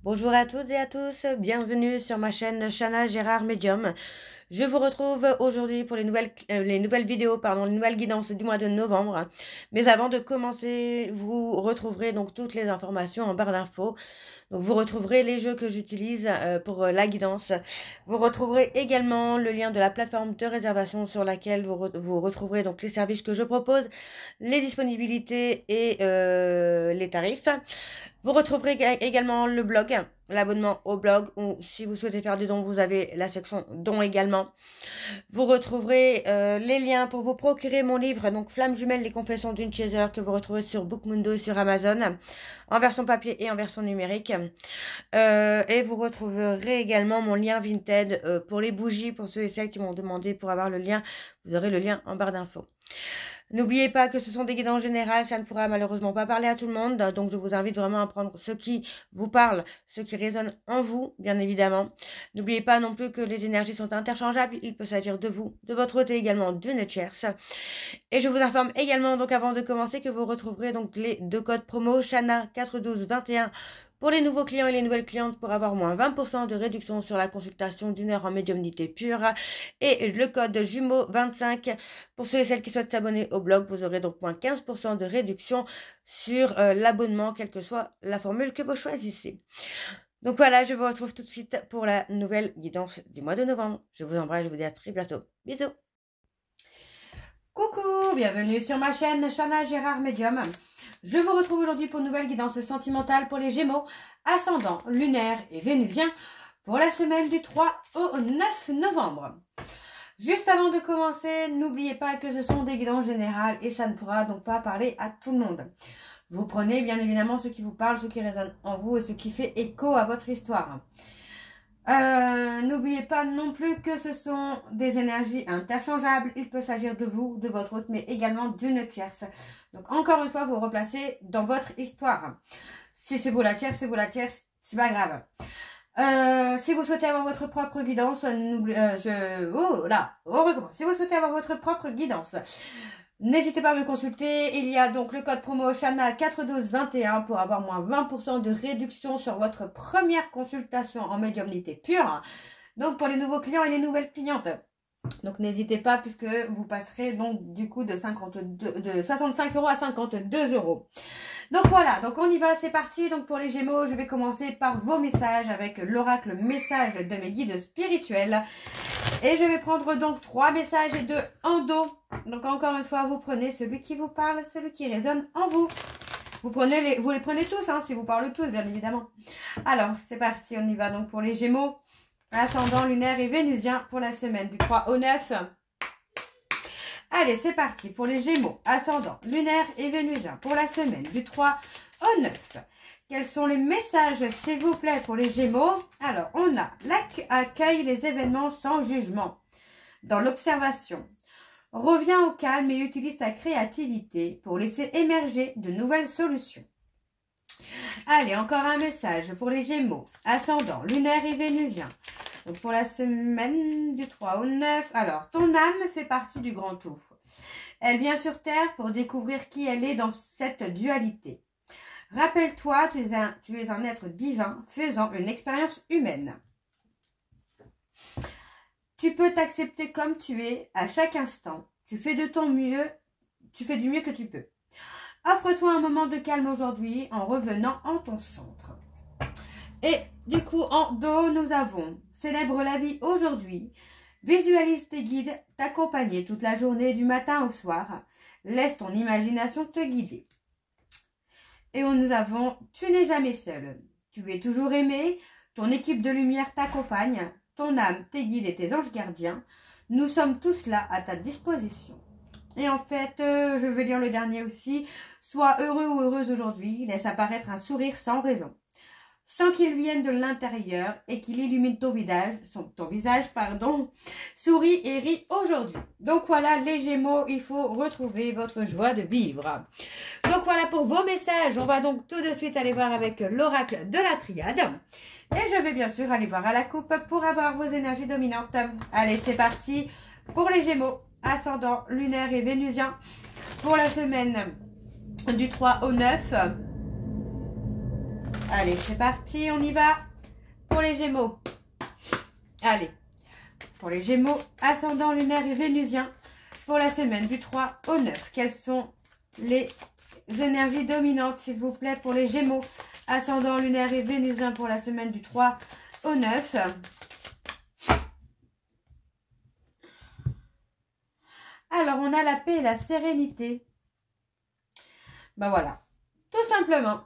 Bonjour à toutes et à tous, bienvenue sur ma chaîne Chana Gérard Medium. Je vous retrouve aujourd'hui pour les nouvelles vidéos, les nouvelles guidances du mois de novembre. Mais avant de commencer, vous retrouverez donc toutes les informations en barre d'infos. Donc vous retrouverez les jeux que j'utilise pour la guidance. Vous retrouverez également le lien de la plateforme de réservation sur laquelle vous retrouverez donc les services que je propose, les disponibilités et les tarifs. Vous retrouverez également le blog, l'abonnement au blog, ou si vous souhaitez faire des dons, vous avez la section dons également. Vous retrouverez les liens pour vous procurer mon livre, donc Flamme jumelle, les confessions d'une chaser, que vous retrouvez sur Bookmundo et sur Amazon, en version papier et en version numérique. Et vous retrouverez également mon lien Vinted pour les bougies, pour ceux et celles qui m'ont demandé pour avoir le lien. Vous aurez le lien en barre d'infos. N'oubliez pas que ce sont des guidances générales, ça ne pourra malheureusement pas parler à tout le monde, donc je vous invite vraiment à prendre ce qui vous parle, ce qui résonne en vous, bien évidemment. N'oubliez pas non plus que les énergies sont interchangeables, il peut s'agir de vous, de votre côté également d'une tierce. Et je vous informe également, donc avant de commencer, que vous retrouverez donc les deux codes promo Chana 41221 pour les nouveaux clients et les nouvelles clientes pour avoir moins 20% de réduction sur la consultation d'une heure en médiumnité pure. Et le code jumeau 25 pour ceux et celles qui souhaitent s'abonner au blog. Vous aurez donc moins 15% de réduction sur l'abonnement, quelle que soit la formule que vous choisissez. Donc voilà, je vous retrouve tout de suite pour la nouvelle guidance du mois de novembre. Je vous embrasse, je vous dis à très bientôt. Bisous. Coucou, bienvenue sur ma chaîne Chana Gérard Medium. Je vous retrouve aujourd'hui pour une nouvelle guidance sentimentale pour les Gémeaux, ascendant, lunaire et vénusien pour la semaine du 3 au 9 novembre. Juste avant de commencer, n'oubliez pas que ce sont des guidances générales et ça ne pourra donc pas parler à tout le monde. Vous prenez bien évidemment ce qui vous parle, ce qui résonne en vous et ce qui fait écho à votre histoire. N'oubliez pas non plus que ce sont des énergies interchangeables. Il peut s'agir de vous, de votre hôte, mais également d'une tierce. Donc encore une fois, vous replacez dans votre histoire. Si c'est vous la tierce, c'est vous la tierce, c'est pas grave. Si vous souhaitez avoir votre propre guidance, on recommence. Si vous souhaitez avoir votre propre guidance, n'hésitez pas à me consulter. Il y a donc le code promo Chana 41221 pour avoir moins 20% de réduction sur votre première consultation en médiumnité pure. Donc pour les nouveaux clients et les nouvelles clientes. Donc n'hésitez pas puisque vous passerez donc du coup de 65 € à 52 €. Donc voilà, donc on y va, c'est parti. Donc pour les Gémeaux, je vais commencer par vos messages avec l'oracle message de mes guides spirituels. Et je vais prendre donc 3 messages et 2 en dos. Donc encore une fois, vous prenez celui qui vous parle, celui qui résonne en vous. Vous les prenez tous, hein, si vous parlez tous, bien évidemment. Alors, c'est parti, on y va donc pour les Gémeaux. Ascendant, lunaire et vénusien pour la semaine du 3 au 9. Allez, c'est parti pour les Gémeaux. Ascendant, lunaire et vénusien pour la semaine du 3 au 9. Quels sont les messages, s'il vous plaît, pour les Gémeaux? Alors, on a l'accueil les événements sans jugement. Dans l'observation, reviens au calme et utilise ta créativité pour laisser émerger de nouvelles solutions. Allez, encore un message pour les Gémeaux. Ascendant, lunaire et vénusien. Donc, pour la semaine du 3 au 9. Alors, ton âme fait partie du grand tout. Elle vient sur Terre pour découvrir qui elle est dans cette dualité. Rappelle-toi, tu es un être divin faisant une expérience humaine. Tu peux t'accepter comme tu es à chaque instant. Tu fais du mieux que tu peux. Offre-toi un moment de calme aujourd'hui en revenant en ton centre. Et du coup, en dos, nous avons célèbre la vie aujourd'hui. Visualise tes guides t'accompagner toute la journée du matin au soir. Laisse ton imagination te guider. Et nous avons tu n'es jamais seul. Tu es toujours aimé. Ton équipe de lumière t'accompagne. Ton âme, tes guides et tes anges gardiens. Nous sommes tous là à ta disposition. Et en fait, je vais lire le dernier aussi. Sois heureux ou heureuse aujourd'hui. Laisse apparaître un sourire sans raison. Sans qu'il vienne de l'intérieur et qu'il illumine ton visage. Souris et ris aujourd'hui. Donc voilà, les Gémeaux, il faut retrouver votre joie de vivre. Donc voilà pour vos messages. On va donc tout de suite aller voir avec l'oracle de la triade. Et je vais bien sûr aller voir à la coupe pour avoir vos énergies dominantes. Allez, c'est parti pour les Gémeaux, ascendant, lunaire et vénusien pour la semaine du 3 au 9. Allez, c'est parti, on y va pour les Gémeaux. Allez, pour les Gémeaux, ascendant lunaire et vénusien, pour la semaine du 3 au 9. Quelles sont les énergies dominantes, s'il vous plaît, pour les Gémeaux, ascendant lunaire et vénusien, pour la semaine du 3 au 9. Alors, on a la paix et la sérénité. Ben voilà, tout simplement.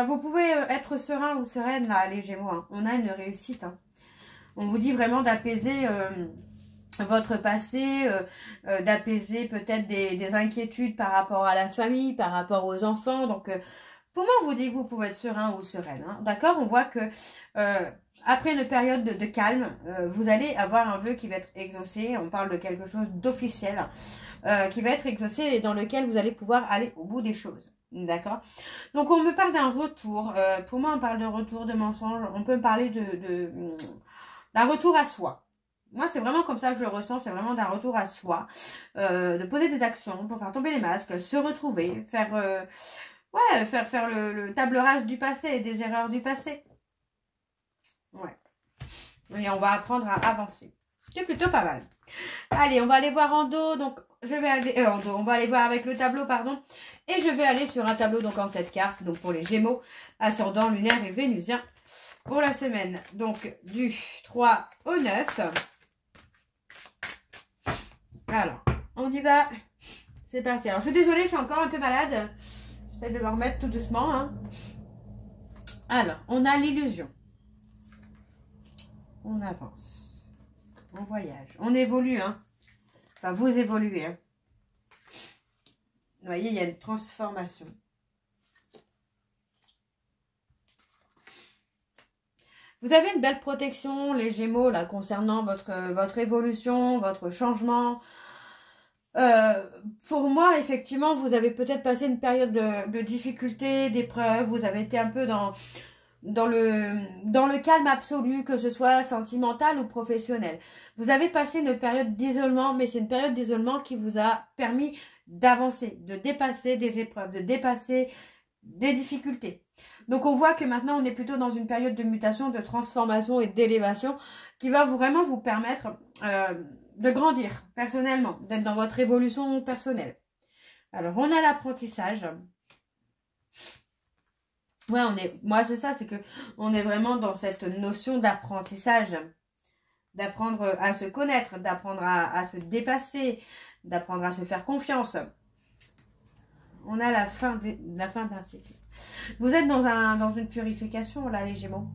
Vous pouvez être serein ou sereine, là, les Gémeaux. Hein. On a une réussite. Hein. On vous dit vraiment d'apaiser votre passé, d'apaiser peut-être des inquiétudes par rapport à la famille, par rapport aux enfants. Donc, pour moi, on vous dit que vous pouvez être serein ou sereine. Hein. D'accord? On voit que après une période de calme, vous allez avoir un vœu qui va être exaucé. On parle de quelque chose d'officiel qui va être exaucé et dans lequel vous allez pouvoir aller au bout des choses. D'accord? Donc, on me parle d'un retour. Pour moi, on parle de retour, de mensonge. On peut me parler d'un retour à soi. Moi, c'est vraiment comme ça que je le ressens. C'est vraiment d'un retour à soi. De poser des actions pour faire tomber les masques, se retrouver, faire le table rase du passé et des erreurs du passé. Ouais. Et on va apprendre à avancer. C'est plutôt pas mal. Allez, on va aller voir en dos. Donc, je vais aller en dos. On va aller voir avec le tableau, pardon. Et je vais aller sur un tableau donc en 7 cartes. Donc, pour les Gémeaux, ascendant lunaire et vénusien. Pour la semaine, donc, du 3 au 9. Alors, on y va. C'est parti. Alors, je suis désolée, je suis encore un peu malade. J'essaie de me remettre tout doucement. Hein. Alors, on a l'illusion. On avance. On voyage. On évolue. Hein. Enfin, vous évoluez. Hein. Vous voyez, il y a une transformation. Vous avez une belle protection, les Gémeaux, là, concernant votre évolution, votre changement. Pour moi, effectivement, vous avez peut-être passé une période de difficulté, d'épreuve. Vous avez été un peu dans le calme absolu, que ce soit sentimental ou professionnel. Vous avez passé une période d'isolement, mais c'est une période d'isolement qui vous a permis d'avancer, de dépasser des épreuves, de dépasser des difficultés. Donc, on voit que maintenant, on est plutôt dans une période de mutation, de transformation et d'élévation qui va vraiment vous permettre de grandir personnellement, d'être dans votre évolution personnelle. Alors, on a l'apprentissage. Ouais, moi, c'est ça, c'est que on est vraiment dans cette notion d'apprentissage. D'apprendre à se connaître, d'apprendre à se dépasser, d'apprendre à se faire confiance. On a la fin d'un cycle. Vous êtes dans une purification, là, les Gémeaux.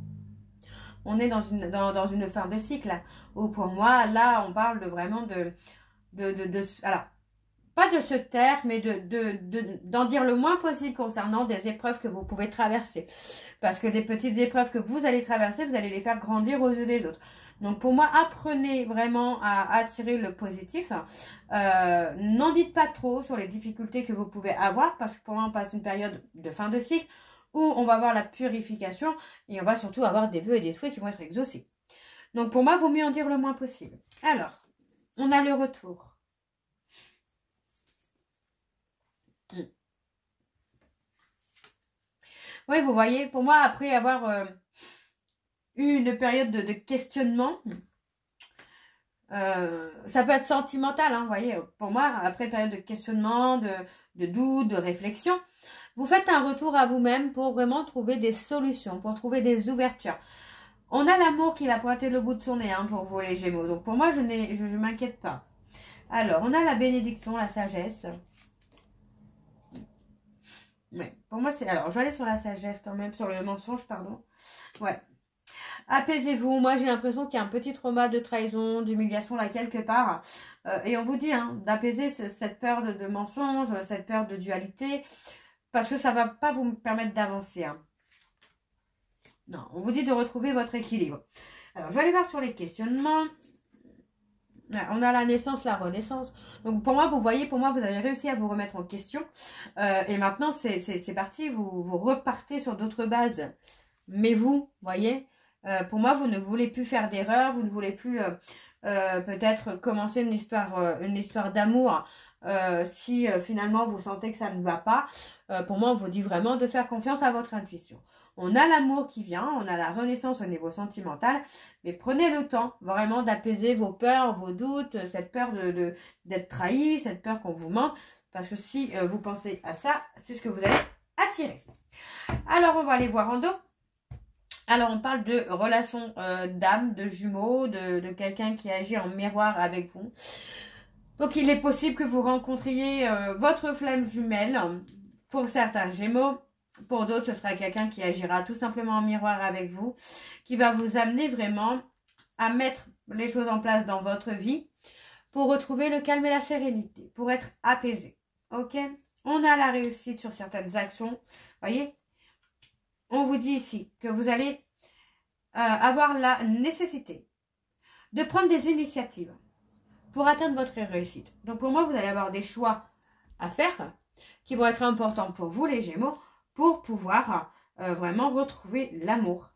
On est dans une fin de cycle, là, où pour moi, là, on parle vraiment alors, pas de se taire, mais d'en dire le moins possible concernant des épreuves que vous pouvez traverser. Parce que des petites épreuves que vous allez traverser, vous allez les faire grandir aux yeux des autres. Donc pour moi, apprenez vraiment à attirer le positif. N'en dites pas trop sur les difficultés que vous pouvez avoir, parce que pour moi, on passe une période de fin de cycle où on va avoir la purification et on va surtout avoir des vœux et des souhaits qui vont être exaucés. Donc pour moi, il vaut mieux en dire le moins possible. Alors, on a le retour. Oui, vous voyez, pour moi, après avoir eu une période de questionnement, ça peut être sentimental, hein, vous voyez. Pour moi, après une période de questionnement, de doute, de réflexion, vous faites un retour à vous-même pour vraiment trouver des solutions, pour trouver des ouvertures. On a l'amour qui va pointer le bout de son nez hein, pour vous, les Gémeaux. Donc, pour moi, je m'inquiète pas. Alors, on a la bénédiction, la sagesse. Ouais, pour moi, c'est... Alors, je vais aller sur la sagesse quand même, sur le mensonge, pardon. Ouais. Apaisez-vous. Moi, j'ai l'impression qu'il y a un petit trauma de trahison, d'humiliation là, quelque part. Et on vous dit hein, d'apaiser cette peur de mensonge, cette peur de dualité, parce que ça ne va pas vous permettre d'avancer. Hein. Non, on vous dit de retrouver votre équilibre. Alors, je vais aller voir sur les questionnements. On a la naissance, la renaissance. Donc pour moi, vous voyez, pour moi, vous avez réussi à vous remettre en question. Et maintenant, c'est parti, vous repartez sur d'autres bases. Mais vous, voyez, pour moi, vous ne voulez plus faire d'erreur, vous ne voulez plus peut-être commencer une histoire d'amour si finalement vous sentez que ça ne va pas. Pour moi, on vous dit vraiment de faire confiance à votre intuition. On a l'amour qui vient, on a la renaissance au niveau sentimental, mais prenez le temps vraiment d'apaiser vos peurs, vos doutes, cette peur d'être trahi, cette peur qu'on vous ment, parce que si vous pensez à ça, c'est ce que vous allez attirer. Alors, on va aller voir en dos. Alors, on parle de relation d'âme, de jumeaux, de quelqu'un qui agit en miroir avec vous. Donc, il est possible que vous rencontriez votre flamme jumelle. Pour certains Gémeaux, pour d'autres, ce sera quelqu'un qui agira tout simplement en miroir avec vous, qui va vous amener vraiment à mettre les choses en place dans votre vie pour retrouver le calme et la sérénité, pour être apaisé. Ok? On a la réussite sur certaines actions. Voyez? On vous dit ici que vous allez avoir la nécessité de prendre des initiatives pour atteindre votre réussite. Donc pour moi, vous allez avoir des choix à faire qui vont être importants pour vous, les Gémeaux, pour pouvoir vraiment retrouver l'amour.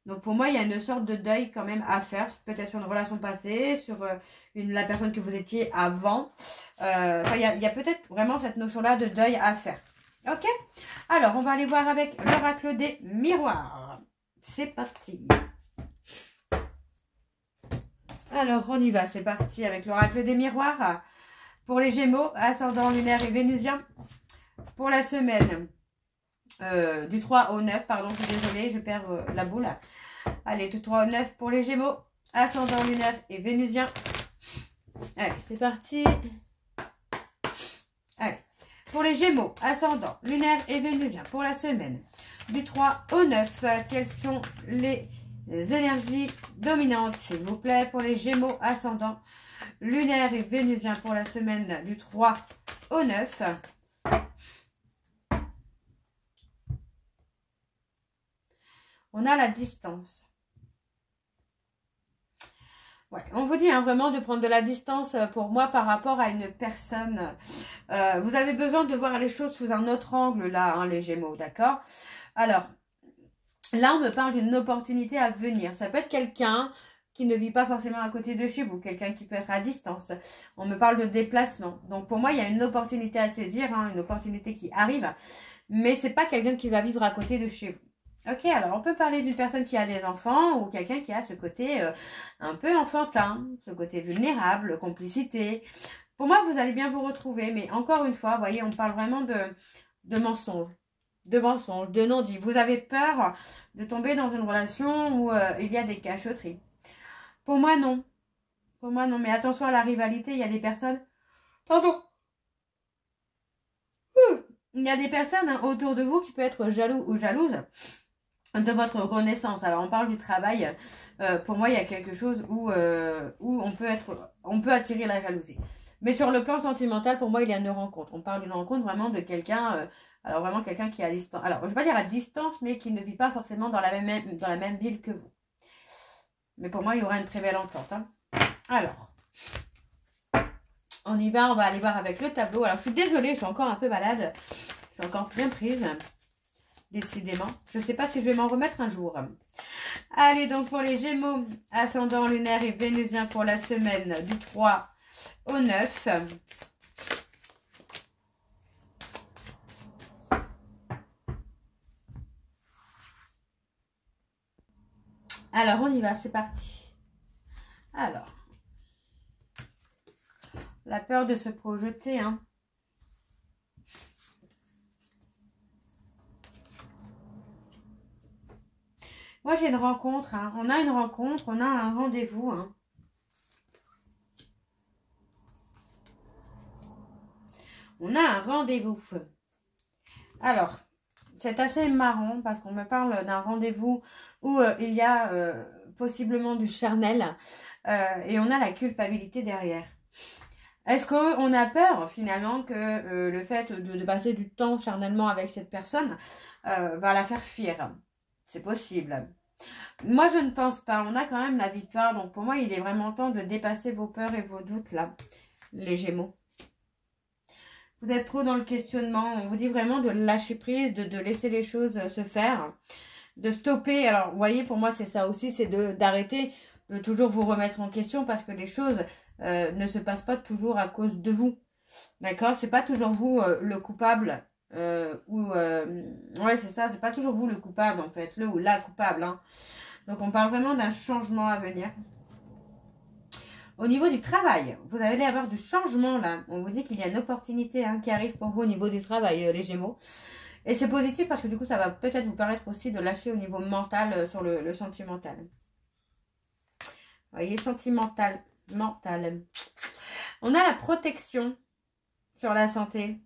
Donc pour moi, il y a une sorte de deuil quand même à faire, peut-être sur une relation passée, sur la personne que vous étiez avant. Enfin, il y a peut-être vraiment cette notion-là de deuil à faire. Ok? Alors, on va aller voir avec l'oracle des miroirs. C'est parti. Alors, on y va, c'est parti avec l'oracle des miroirs. Pour les Gémeaux, ascendant lunaire et vénusien, pour la semaine du 3 au 9, pardon, je suis désolée, je perds la boule. Allez, du 3 au 9 pour les Gémeaux, ascendant lunaire et vénusien. Allez, c'est parti. Allez, pour les Gémeaux, ascendant lunaire et vénusien, pour la semaine du 3 au 9, quelles sont les énergies dominantes, s'il vous plaît, pour les Gémeaux, ascendant lunaire et vénusien pour la semaine du 3 au 9. On a la distance. Ouais, on vous dit vraiment de prendre de la distance pour moi par rapport à une personne. Vous avez besoin de voir les choses sous un autre angle là, hein, les Gémeaux, d'accord? Alors, là on me parle d'une opportunité à venir. Ça peut être quelqu'un qui ne vit pas forcément à côté de chez vous, quelqu'un qui peut être à distance. On me parle de déplacement. Donc pour moi, il y a une opportunité à saisir, hein, une opportunité qui arrive, mais c'est pas quelqu'un qui va vivre à côté de chez vous. Ok, alors on peut parler d'une personne qui a des enfants ou quelqu'un qui a ce côté un peu enfantin, ce côté vulnérable, complicité. Pour moi, vous allez bien vous retrouver, mais encore une fois, vous voyez, on parle vraiment de mensonges. De mensonges, de non-dits. Vous avez peur de tomber dans une relation où il y a des cachotteries. Pour moi, non. Pour moi, non. Mais attention à la rivalité. Il y a des personnes... Pardon. Il y a des personnes autour de vous qui peuvent être jaloux ou jalouses de votre renaissance. Alors, on parle du travail. Pour moi, il y a quelque chose où on peut attirer la jalousie. Mais sur le plan sentimental, pour moi, il y a une rencontre. On parle d'une rencontre vraiment de quelqu'un... alors, vraiment quelqu'un qui est à distance. Alors, je ne vais pas dire à distance, mais qui ne vit pas forcément dans la même ville que vous. Mais pour moi, il y aura une très belle entente. Hein. Alors, on y va, on va aller voir avec le tableau. Alors, je suis désolée, je suis encore un peu malade. Je suis encore bien prise, décidément. Je ne sais pas si je vais m'en remettre un jour. Allez, donc pour les Gémeaux, ascendant lunaire et vénusien pour la semaine du 3 au 9. Alors, on y va, c'est parti. Alors, la peur de se projeter, hein. Moi, j'ai une rencontre, hein. On a une rencontre, on a un rendez-vous, hein. On a un rendez-vous. Alors, c'est assez marrant parce qu'on me parle d'un rendez-vous où il y a possiblement du charnel et on a la culpabilité derrière. Est-ce qu'on a peur finalement que le fait de passer du temps charnellement avec cette personne va la faire fuir? C'est possible. Moi, je ne pense pas. On a quand même la victoire. Donc, pour moi, il est vraiment temps de dépasser vos peurs et vos doutes là, les Gémeaux. Vous êtes trop dans le questionnement. On vous dit vraiment de lâcher prise, de laisser les choses se faire, de stopper. Alors, vous voyez, pour moi, c'est ça aussi, c'est d'arrêter de toujours vous remettre en question parce que les choses ne se passent pas toujours à cause de vous. D'accord? C'est pas toujours vous le coupable Ouais, c'est ça, c'est pas toujours vous le coupable en fait, le ou la coupable, hein. Donc on parle vraiment d'un changement à venir. Au niveau du travail, vous allez avoir du changement là. On vous dit qu'il y a une opportunité, hein, qui arrive pour vous au niveau du travail, les Gémeaux. Et c'est positif parce que du coup, ça va peut-être vous permettre aussi de lâcher au niveau mental, sur le sentimental. Vous voyez, sentimental, mental. On a la protection sur la santé.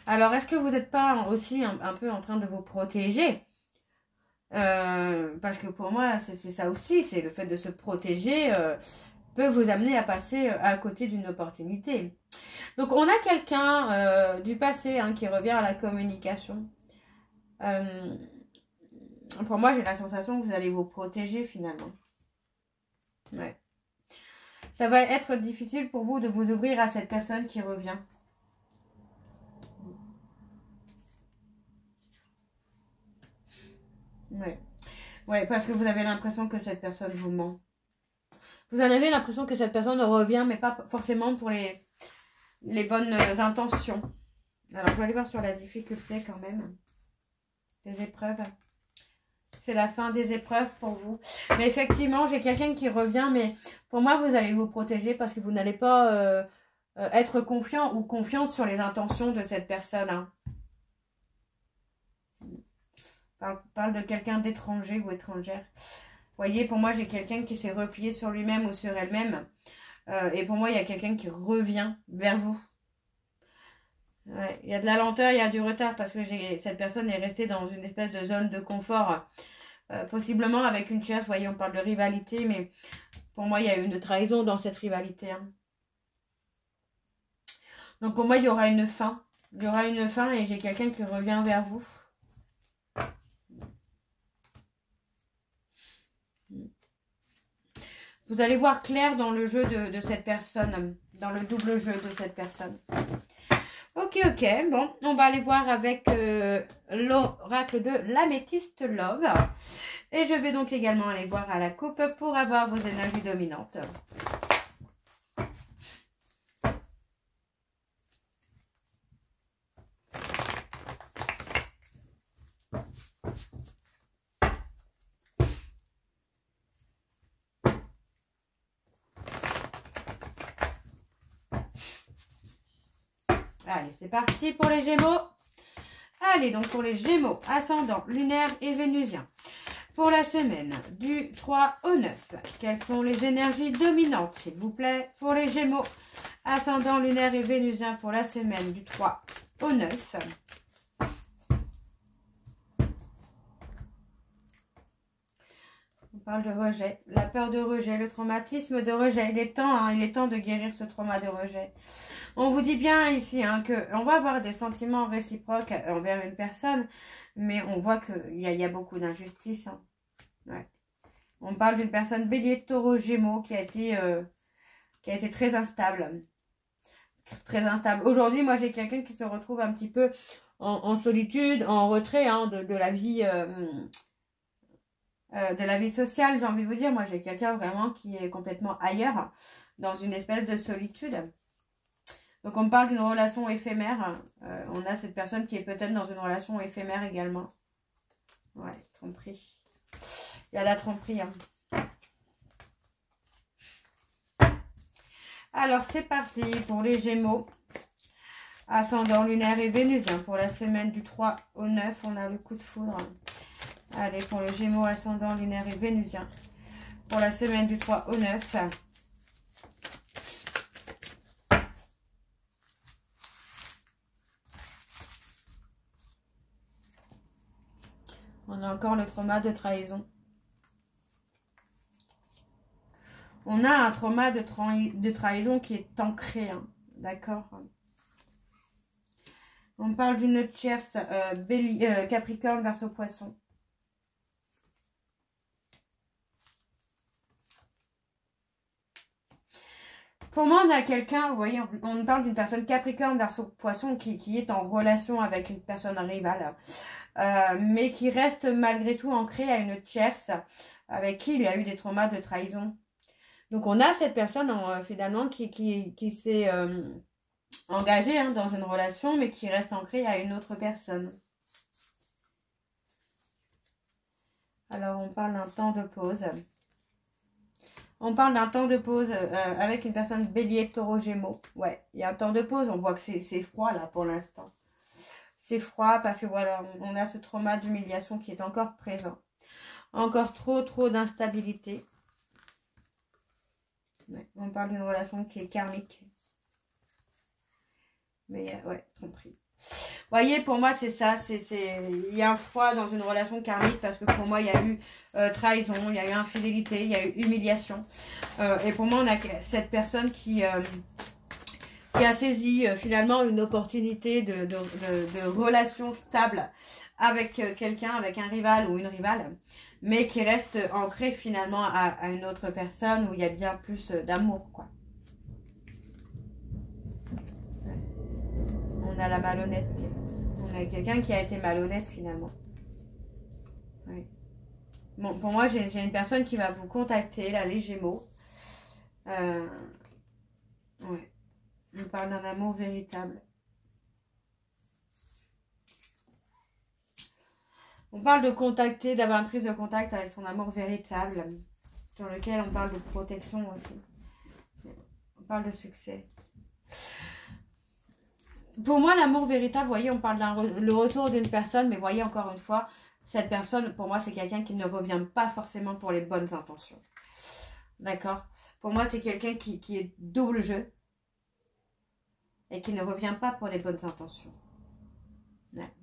Alors, est-ce que vous n'êtes pas aussi un peu en train de vous protéger? Parce que pour moi, c'est ça aussi, c'est le fait de se protéger peut vous amener à passer à côté d'une opportunité. Donc, on a quelqu'un du passé, hein, qui revient à la communication. Pour moi, j'ai la sensation que vous allez vous protéger finalement. Ouais. Ça va être difficile pour vous de vous ouvrir à cette personne qui revient. Ouais. Ouais, parce que vous avez l'impression que cette personne vous ment. Vous en avez l'impression que cette personne revient, mais pas forcément pour les bonnes intentions. Alors, je vais aller voir sur la difficulté quand même. Des épreuves. C'est la fin des épreuves pour vous. Mais effectivement, j'ai quelqu'un qui revient, mais pour moi, vous allez vous protéger parce que vous n'allez pas être confiant ou confiante sur les intentions de cette personne, hein. Parle de quelqu'un d'étranger ou étrangère. Vous voyez, pour moi, j'ai quelqu'un qui s'est replié sur lui-même ou sur elle-même. Et pour moi, il y a quelqu'un qui revient vers vous. Ouais, il y a de la lenteur, il y a du retard parce que cette personne est restée dans une espèce de zone de confort. Possiblement avec une chasse, vous voyez, on parle de rivalité, mais pour moi, il y a une trahison dans cette rivalité, hein. Donc pour moi, il y aura une fin. Il y aura une fin et j'ai quelqu'un qui revient vers vous. Vous allez voir clair dans le jeu de cette personne, dans le double jeu de cette personne. Ok, bon, on va aller voir avec l'oracle de l'améthyste Love. Et je vais donc également aller voir à la coupe pour avoir vos énergies dominantes. Allez, c'est parti pour les Gémeaux. Allez, donc pour les Gémeaux, ascendant, lunaire et vénusien. Pour la semaine du 3 au 9, quelles sont les énergies dominantes, s'il vous plaît, pour les Gémeaux, ascendant, lunaire et vénusien pour la semaine du 3 au 9. On parle de rejet, la peur de rejet, le traumatisme de rejet. Il est temps, hein, il est temps de guérir ce trauma de rejet. On vous dit bien ici, hein, qu'on va avoir des sentiments réciproques envers une personne, mais on voit qu'il y a beaucoup d'injustice, hein. Ouais. On parle d'une personne bélier, taureau, gémeaux qui a été très instable. Très instable. Aujourd'hui, moi, j'ai quelqu'un qui se retrouve un petit peu en solitude, en retrait, hein, de la vie... de la vie sociale, j'ai envie de vous dire. Moi, j'ai quelqu'un vraiment qui est complètement ailleurs, dans une espèce de solitude. Donc, on parle d'une relation éphémère. On a cette personne qui est peut-être dans une relation éphémère également. Ouais, tromperie. Il y a la tromperie, hein. Alors, c'est parti pour les Gémeaux. Ascendant, lunaire et vénusien. Pour la semaine du 3 au 9, on a le coup de foudre. Allez, pour le Gémeaux, ascendant, lunaire et vénusien. Pour la semaine du 3 au 9. On a encore le trauma de trahison. On a un trauma de trahison qui est ancré, hein, d'accord? On parle d'une tierce Capricorne, Verseau, Poisson. Pour moi, on a quelqu'un, vous voyez, on parle d'une personne Capricorne, Verseau, Poisson qui est en relation avec une personne rivale, mais qui reste malgré tout ancrée à une tierce avec qui il y a eu des traumas de trahison. Donc, on a cette personne finalement qui s'est engagé hein, dans une relation, mais qui reste ancré à une autre personne. Alors, on parle d'un temps de pause. On parle d'un temps de pause avec une personne bélier, taureau, gémeaux. Ouais, il y a un temps de pause. On voit que c'est froid là pour l'instant. C'est froid parce que voilà, on a ce trauma d'humiliation qui est encore présent. Encore trop d'instabilité. Ouais, on parle d'une relation qui est karmique. Mais ouais, tromperie. Voyez, pour moi, c'est ça. Il y a un froid dans une relation karmique parce que pour moi, il y a eu trahison, il y a eu infidélité, il y a eu humiliation. Et pour moi, on a cette personne qui a saisi finalement une opportunité de relation stable avec quelqu'un, avec un rival ou une rivale, mais qui reste ancrée finalement à une autre personne où il y a bien plus d'amour, quoi. On a la malhonnêteté. On a quelqu'un qui a été malhonnête finalement. Oui. Bon, pour moi, j'ai une personne qui va vous contacter, là, les Gémeaux. Ouais. On parle d'un amour véritable. On parle de contacter, d'avoir une prise de contact avec son amour véritable, sur lequel on parle de protection aussi. On parle de succès. Pour moi, l'amour véritable, vous voyez, on parle le retour d'une personne, mais voyez, encore une fois, cette personne, pour moi, c'est quelqu'un qui ne revient pas forcément pour les bonnes intentions. D'accord? Pour moi, c'est quelqu'un qui est double jeu et qui ne revient pas pour les bonnes intentions. Ouais.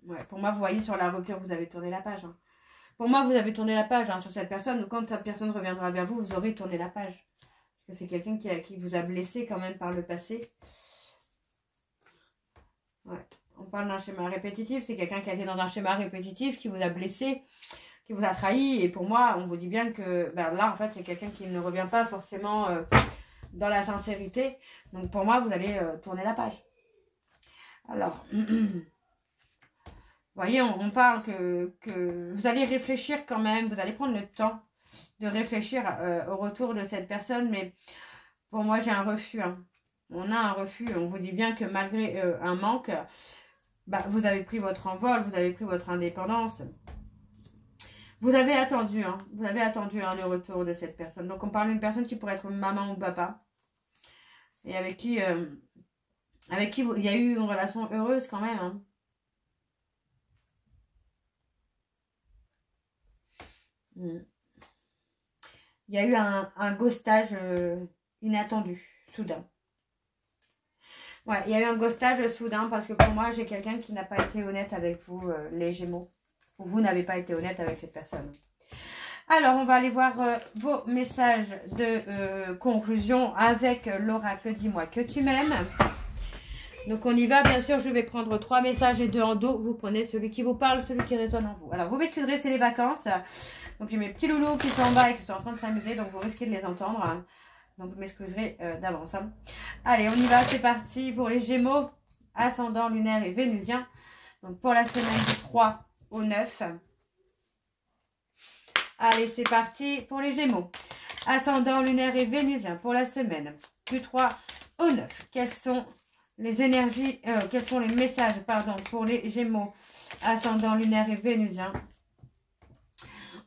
Ouais, pour moi, vous voyez, sur la rupture, vous avez tourné la page. Hein. Pour moi, vous avez tourné la page sur cette personne. Donc, quand cette personne reviendra vers vous, vous aurez tourné la page. Parce que c'est quelqu'un qui vous a blessé quand même par le passé. Ouais. On parle d'un schéma répétitif. C'est quelqu'un qui a été dans un schéma répétitif, qui vous a blessé, qui vous a trahi. Et pour moi, on vous dit bien que là, en fait, c'est quelqu'un qui ne revient pas forcément dans la sincérité. Donc, pour moi, vous allez tourner la page. Alors... Vous voyez, on parle que vous allez réfléchir quand même, vous allez prendre le temps de réfléchir au retour de cette personne, mais pour moi, j'ai un refus. Hein. On a un refus, on vous dit bien que malgré un manque, vous avez pris votre envol, vous avez pris votre indépendance. Vous avez attendu, hein, le retour de cette personne. Donc, on parle d'une personne qui pourrait être maman ou papa, et avec qui il y a eu une relation heureuse quand même, hein. Il y a eu un ghostage inattendu, soudain. Ouais, il y a eu un ghostage soudain parce que pour moi, j'ai quelqu'un qui n'a pas été honnête avec vous, les Gémeaux. Ou vous n'avez pas été honnête avec cette personne. Alors, on va aller voir vos messages de conclusion avec l'oracle. Dis-moi que tu m'aimes. Donc, on y va. Bien sûr, je vais prendre 3 messages et 2 en dos. Vous prenez celui qui vous parle, celui qui résonne en vous. Alors, vous m'excuserez, c'est les vacances. Donc, j'ai mes petits loulous qui sont en bas et qui sont en train de s'amuser. Donc, vous risquez de les entendre. Donc, vous m'excuserez d'avance. Hein. Allez, on y va. C'est parti pour les Gémeaux, ascendant lunaire et vénusien. Donc, pour la semaine du 3 au 9. Allez, c'est parti pour les Gémeaux. Ascendant lunaire et vénusien pour la semaine du 3 au 9. Quelles sont les énergies, quels sont les messages, pardon, pour les Gémeaux, ascendant lunaire et vénusien?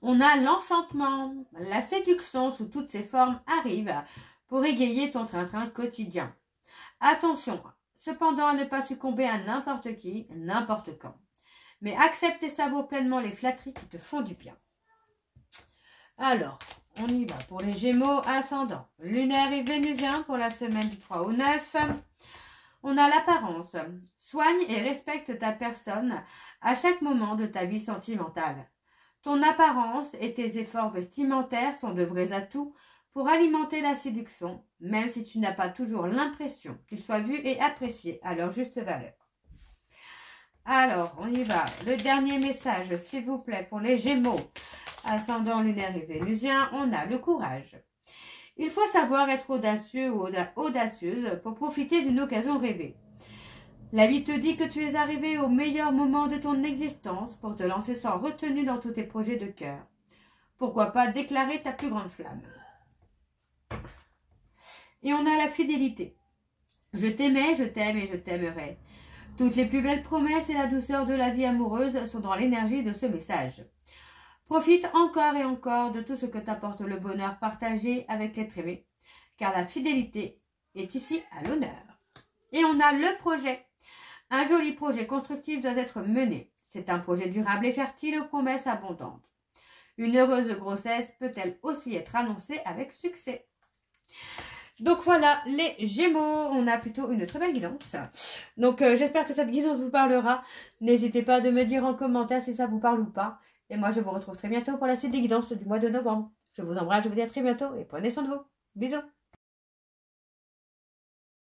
On a l'enchantement, la séduction sous toutes ses formes arrive pour égayer ton train-train quotidien. Attention, cependant, à ne pas succomber à n'importe qui, n'importe quand. Mais accepte et savoure pleinement les flatteries qui te font du bien. Alors, on y va pour les Gémeaux, ascendant lunaire et vénusien pour la semaine du 3 au 9. On a l'apparence. Soigne et respecte ta personne à chaque moment de ta vie sentimentale. Ton apparence et tes efforts vestimentaires sont de vrais atouts pour alimenter la séduction, même si tu n'as pas toujours l'impression qu'ils soient vus et appréciés à leur juste valeur. Alors, on y va. Le dernier message, s'il vous plaît, pour les Gémeaux, ascendant lunaire et vénusien, on a le courage. Il faut savoir être audacieux ou audacieuse pour profiter d'une occasion rêvée. La vie te dit que tu es arrivé au meilleur moment de ton existence pour te lancer sans retenue dans tous tes projets de cœur. Pourquoi pas déclarer ta plus grande flamme? Et on a la fidélité. Je t'aimais, je t'aime et je t'aimerai. Toutes les plus belles promesses et la douceur de la vie amoureuse sont dans l'énergie de ce message. Profite encore et encore de tout ce que t'apporte le bonheur partagé avec l'être aimé, car la fidélité est ici à l'honneur. Et on a le projet. Un joli projet constructif doit être mené. C'est un projet durable et fertile aux promesses abondantes. Une heureuse grossesse peut-elle aussi être annoncée avec succès? Donc voilà, les Gémeaux, on a plutôt une très belle guidance. Donc j'espère que cette guidance vous parlera. N'hésitez pas de me dire en commentaire si ça vous parle ou pas. Et moi, je vous retrouve très bientôt pour la suite des guidances du mois de novembre. Je vous embrasse, je vous dis à très bientôt et prenez soin de vous. Bisous.